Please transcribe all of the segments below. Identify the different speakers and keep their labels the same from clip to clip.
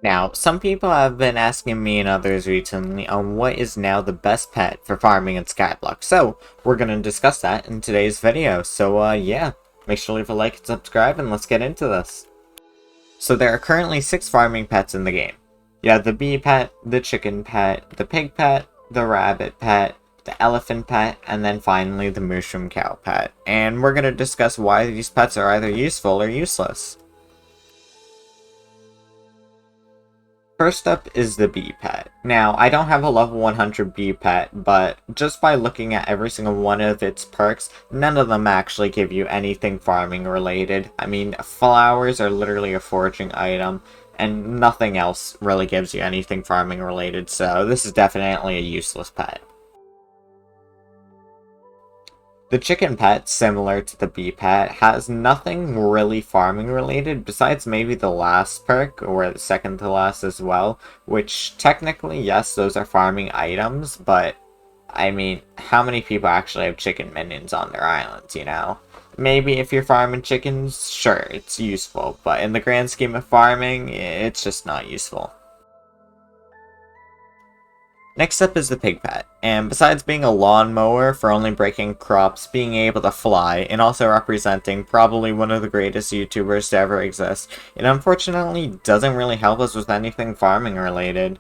Speaker 1: Now, some people have been asking me and others recently on what is now the best pet for farming in Skyblock, so we're going to discuss that in today's video. So yeah, make sure to leave a like and subscribe and let's get into this. So there are currently 6 farming pets in the game. You have the bee pet, the chicken pet, the pig pet, the rabbit pet, the elephant pet, and then finally the Mooshroom Cow pet. And we're going to discuss why these pets are either useful or useless. First up is the bee pet. Now, I don't have a level 100 bee pet, but just by looking at every single one of its perks, none of them actually give you anything farming related. I mean, flowers are literally a foraging item, and nothing else really gives you anything farming related, so this is definitely a useless pet. The chicken pet, similar to the bee pet, has nothing really farming related besides maybe the last perk, or the second to last as well, which technically, yes, those are farming items, but I mean, how many people actually have chicken minions on their islands, you know? Maybe if you're farming chickens, sure, it's useful, but in the grand scheme of farming, it's just not useful. Next up is the pig pet, and besides being a lawnmower for only breaking crops, being able to fly, and also representing probably one of the greatest YouTubers to ever exist, it unfortunately doesn't really help us with anything farming related.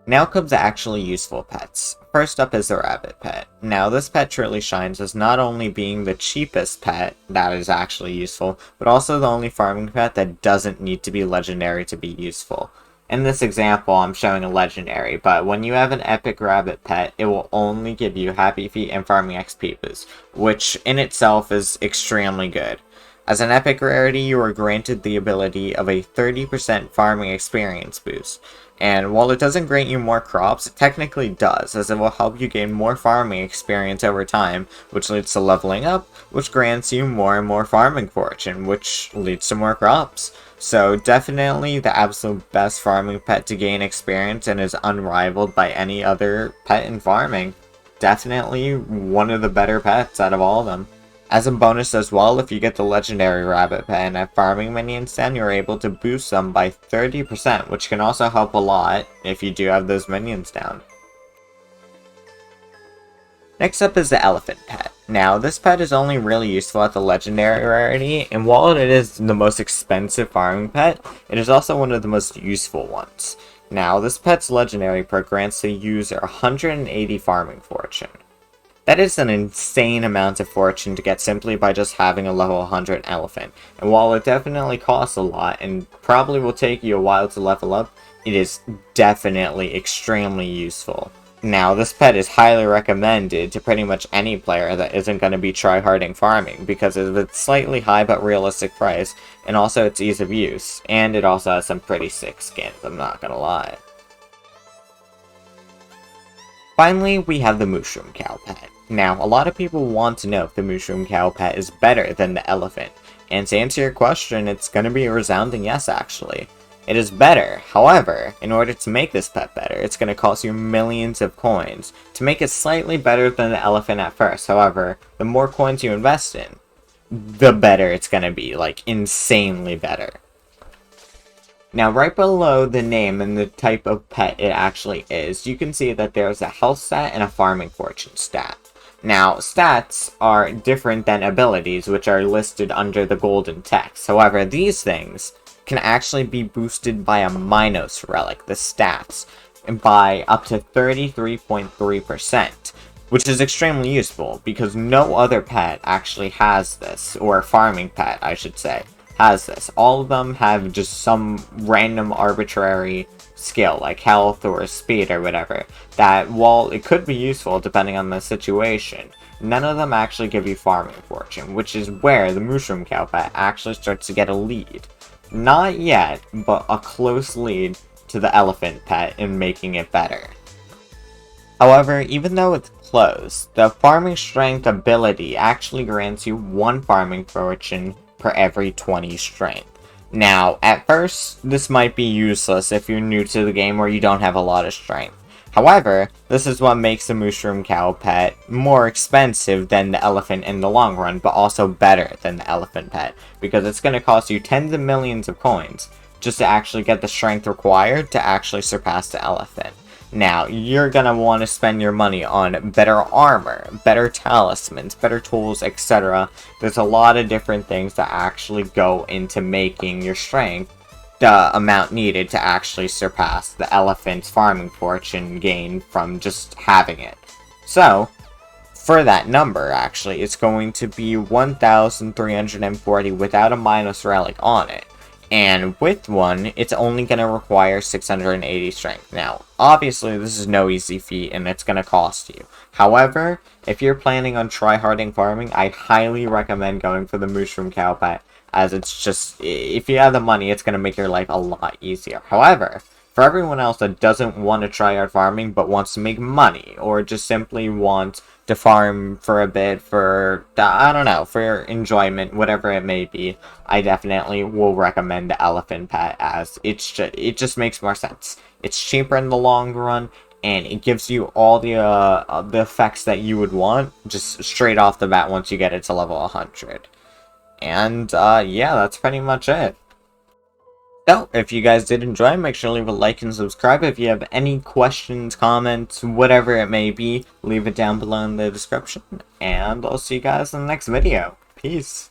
Speaker 1: Now comes the actually useful pets. First up is the rabbit pet. Now this pet truly shines as not only being the cheapest pet that is actually useful, but also the only farming pet that doesn't need to be legendary to be useful. In this example, I'm showing a legendary, but when you have an epic rabbit pet, it will only give you happy feet and farming XP boost, which in itself is extremely good. As an epic rarity, you are granted the ability of a 30% farming experience boost, and while it doesn't grant you more crops, it technically does, as it will help you gain more farming experience over time, which leads to leveling up, which grants you more and more farming fortune, which leads to more crops. So definitely the absolute best farming pet to gain experience and is unrivaled by any other pet in farming. Definitely one of the better pets out of all of them. As a bonus as well, if you get the legendary rabbit pet and have farming minions, then you're able to boost them by 30%, which can also help a lot if you do have those minions down. Next up is the elephant pet. Now, this pet is only really useful at the legendary rarity, and while it is the most expensive farming pet, it is also one of the most useful ones. Now, this pet's legendary perk grants the user 180 farming fortune. That is an insane amount of fortune to get simply by just having a level 100 elephant, and while it definitely costs a lot and probably will take you a while to level up, it is definitely extremely useful. Now, this pet is highly recommended to pretty much any player that isn't going to be tryharding farming because of its slightly high but realistic price, and also its ease of use, and it also has some pretty sick skins, I'm not gonna lie. Finally, we have the Mooshroom Cow pet. Now, a lot of people want to know if the Mooshroom Cow pet is better than the elephant, and to answer your question, it's going to be a resounding yes actually. It is better, however, in order to make this pet better, it's going to cost you millions of coins to make it slightly better than the elephant at first. However, the more coins you invest in, the better it's going to be, like insanely better. Now, right below the name and the type of pet it actually is, you can see that there's a health stat and a farming fortune stat. Now, stats are different than abilities, which are listed under the golden text. However, these things can actually be boosted by a Minos relic, the stats, by up to 33.3%, which is extremely useful because no other pet actually has this, or farming pet, I should say, has this. All of them have just some random arbitrary skill, like health or speed or whatever, that while it could be useful depending on the situation, none of them actually give you farming fortune, which is where the Mooshroom Cow pet actually starts to get a lead. Not yet, but a close lead to the elephant pet in making it better. However, even though it's close, the farming strength ability actually grants you 1 farming fortune per every 20 strength. Now, at first, this might be useless if you're new to the game or you don't have a lot of strength. However, this is what makes the Mooshroom Cow pet more expensive than the elephant in the long run, but also better than the elephant pet, because it's going to cost you tens of millions of coins just to actually get the strength required to actually surpass the elephant. Now, you're going to want to spend your money on better armor, better talismans, better tools, etc. There's a lot of different things that actually go into making your strength the amount needed to actually surpass the elephant's farming fortune gained from just having it. So, for that number, actually, it's going to be 1,340 without a minus relic on it. And with one, it's only going to require 680 strength. Now, obviously, this is no easy feat, and it's going to cost you. However, if you're planning on tryharding farming, I highly recommend going for the Mooshroom Cow pet, as it's just, if you have the money, it's going to make your life a lot easier. However, for everyone else that doesn't want to try hard farming, but wants to make money, or just simply wants to farm for a bit for, I don't know, for enjoyment, whatever it may be, I definitely will recommend the elephant pet, as it just makes more sense. It's cheaper in the long run, and it gives you all the effects that you would want, just straight off the bat once you get it to level 100. And, yeah, that's pretty much it. So, if you guys did enjoy, make sure to leave a like and subscribe. If you have any questions, comments, whatever it may be, leave it down below in the description. And I'll see you guys in the next video. Peace.